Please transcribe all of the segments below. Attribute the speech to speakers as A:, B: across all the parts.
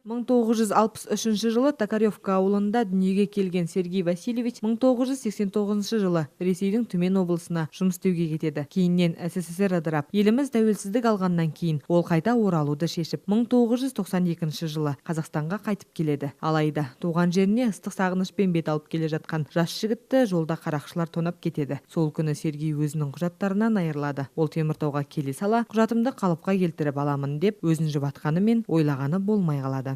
A: 1963 жылы Токаревка ауылында дүниеге келген Сергей Васильевич 1989 жылы Ресейдің Түмен облысына жұмыс істеуге кетеді. Кейіннен СССР ыдырап, еліміз тәуелсіздік алғаннан кейін ол қайта оралуды шешіп, 1992 жылы Қазақстанға қайтып келеді. Алайда туған жеріне ыстық сағынышпен бет алып келе жатқан жас жігітті жолда қарақшылар тонап кетеді. Сол күні Сергей өзінің құжаттарынан айырылады. Ол Теміртауға келе сала, құжатымды қалыпқа келтіріп аламын деп өзін жұбатқанымен ойлағаны болмай қалады.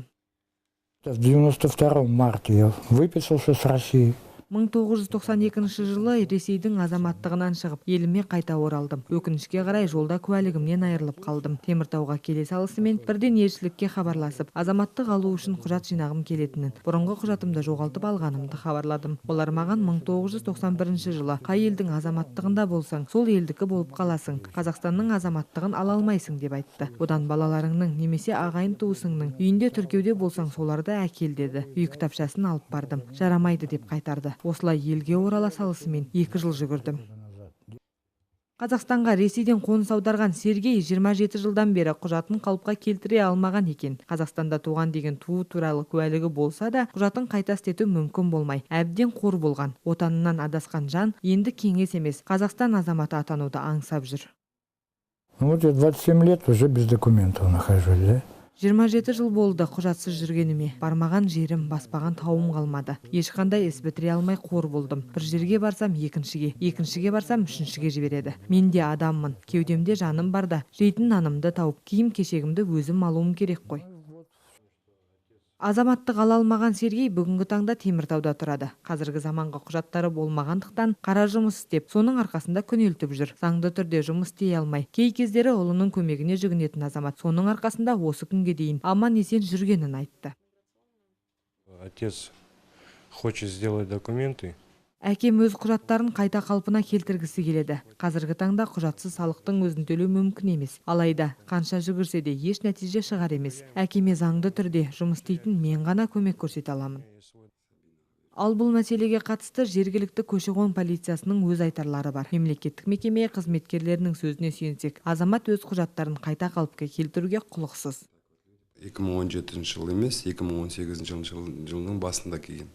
B: В 92 марта я выписался с России.
A: 1992 жылы Ресейдің азаматтығынан шығып, еліме қайта оралдым. Өкінішке қарай жолда куәлігімнен айырылып қалдым. Теміртауға келе салысымен бірден елшілікке хабарласып, азаматтық алу үшін құжат жинағым келетінін, бұрынғы құжатымды жоғалтып алғанымды хабарладым. Олар маған 1991 жылы қай елдің азаматтығында болсаң, сол елдікі болып қаласың. Қазақстанның азаматтығын ала алмайсың деп айтты. Одан балаларыңның немесе ағайын туысыңның үйінде тіркеуде болсаң, соларды әкел деді. Үй кітапшасын алып бардым. Жарамайды деп қайтарды. Осылай елге орала салысымен 2 жыл жүгірдім. Қазақстанға Ресейден қоныс аударған Сергей 27 жылдан бері құжатын қалыпқа келтіре алмаған екен. Қазақстанда туған деген туы туралы куәлігі болса да, құжатын қайта істету мүмкін болмай, әбден қор болған. Отанынан адасқан жан енді кеңес емес, Қазақстан азаматы атануды аңсап жүр.
B: Вот я 27 лет уже без документов нахожусь, да?
A: 27 жыл болды құжатсыз жүргеніме. Бармаған жерім, баспаған тауым қалмады. Ешқандай іс бітіре алмай қор болдым. Бір жерге барсам екіншіге барсам үшіншіге жібереді. Мен де адаммын, кеудемде жаным барда, жейтін нанымды тауып, киім кешегімді өзім алуым керек қой. Азаматтық ала алмаған Сергей бүгінгі таңда Теміртауда тұрады. Қазіргі заманғы құжаттары болмағандықтан қара жұмыс істеп, соның арқасында күнелтіп жүр. Заңды түрде жұмыс істей алмай, кей кездері ұлының көмегіне жүгінетін азамат соның арқасында осы күнге дейін аман-есен жүргенін айтты.
C: Отец хочет сделать документы.
A: Әкем өз құжаттарын қайта қалпына келтіргісі келеді. Қазіргі таңда құжатсыз салықтың өзін төлеу мүмкін емес. Алайда қанша жүгірсе де еш нәтиже шығар емес. Әкеме заңды түрде жұмыс істейтін мен ғана көмек көрсете аламын. Ал бұл мәселеге қатысты жергілікті көші-қон полициясының өз айтарлары бар. Мемлекеттік мекеме қызметкерлерінің сөзіне сүйенсек, азамат өз құжаттарын қайта қалыпқа келтіруге құлықсыз.
D: 2017 жыл емес, 2018 жылының басында келген.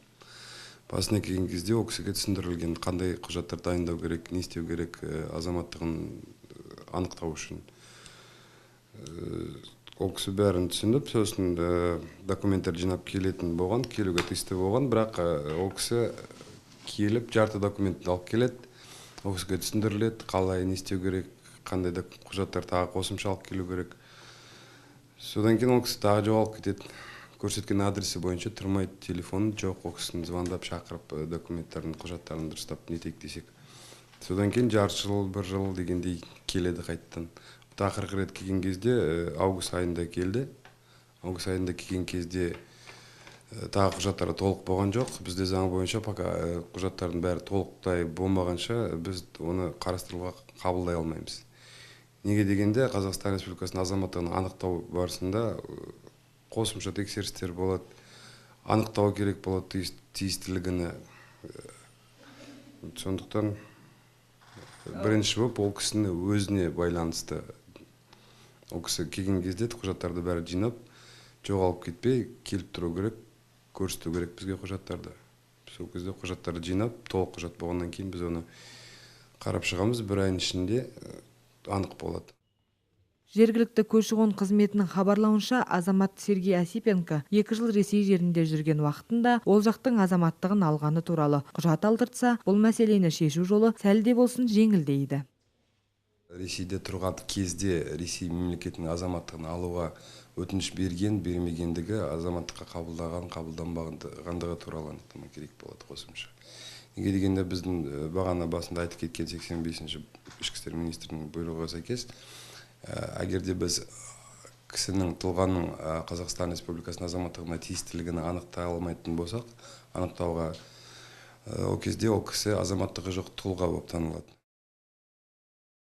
D: Басына келген кезде ол кісіге түсіндірілген қандай құжаттар дайындау керек, не істеу керек азаматтығын анықтау үшін. Ол кісі бәрін түсініп, сосын документтер жинап келетін болған, келуге тиісті болған, бірақ ол кісі келіп жарты документті алып келеді, ол кісіге түсіндіріледі, қалай не істеу керек, қандай да құжаттар тағы қосымша алып келу керек. Содан кейін ол кісі тағы жоғалып кетеді. Көрсеткен адресі бойынша тұрмайды, телефоны жоқ, ол кісіні звондап шақырып документтарын, құжаттарын дұрыстап нетейік десек. Содан кейін жарты жыл, 1 жыл дегендей келеді қайттан. Тақырғы рет келген кезде август айында келді. Август айында келген кезде тағы құжаттары толық болған жоқ. Бізде заң бойынша пока құжаттардың бәрі толықтай болмағанша біз оны қарастыруға қабылдай алмаймыз. Неге дегенде Қазақстан Республикасының азаматтығын анықтау барысында қосымша тексерістер болады, анықтау керек болады тиістілігіні. Сондықтан бірінші болып ол кісіні өзіне байланысты. Ол кісі келген кезде құжаттарды бәрі жинап, жоғалып кетпей, келіп тұру керек, көрсету керек бізге құжаттарды. Сол кезде құжаттарды жинап, толық құжат болғаннан кейін біз оны қарап шығамыз, 1 айдың ішінде анық болады.
A: Жергілікті көші-қон қызметінің хабарлауынша, азамат Сергей Осипенко 2 жыл Ресей жерінде жүрген уақытында ол жақтың азаматтығын алғаны туралы құжат алдыртса, бұл мәселені шешу жолы сәлде болсын жеңілдейді.
D: Ресейде тұрған кезде Ресей мемлекетінің азаматтығын алуға өтініш бермегендігі азаматтыққа қабылдаған, қабылданбағандығы туралы анықтама керек болады қосымша. Неге дегенде біздің бағана басында айтып кеткен 85-ші ішкі істер министрінің бұйрығына сәйкес, әгерде біз кісінің тұлғаның Қазақстан Республикасының азаматтығына тиістілігін анықтай алмайтын болсақ, анықтауға ол кезде ол кісі азаматтығы жоқ тұлға болып танылады.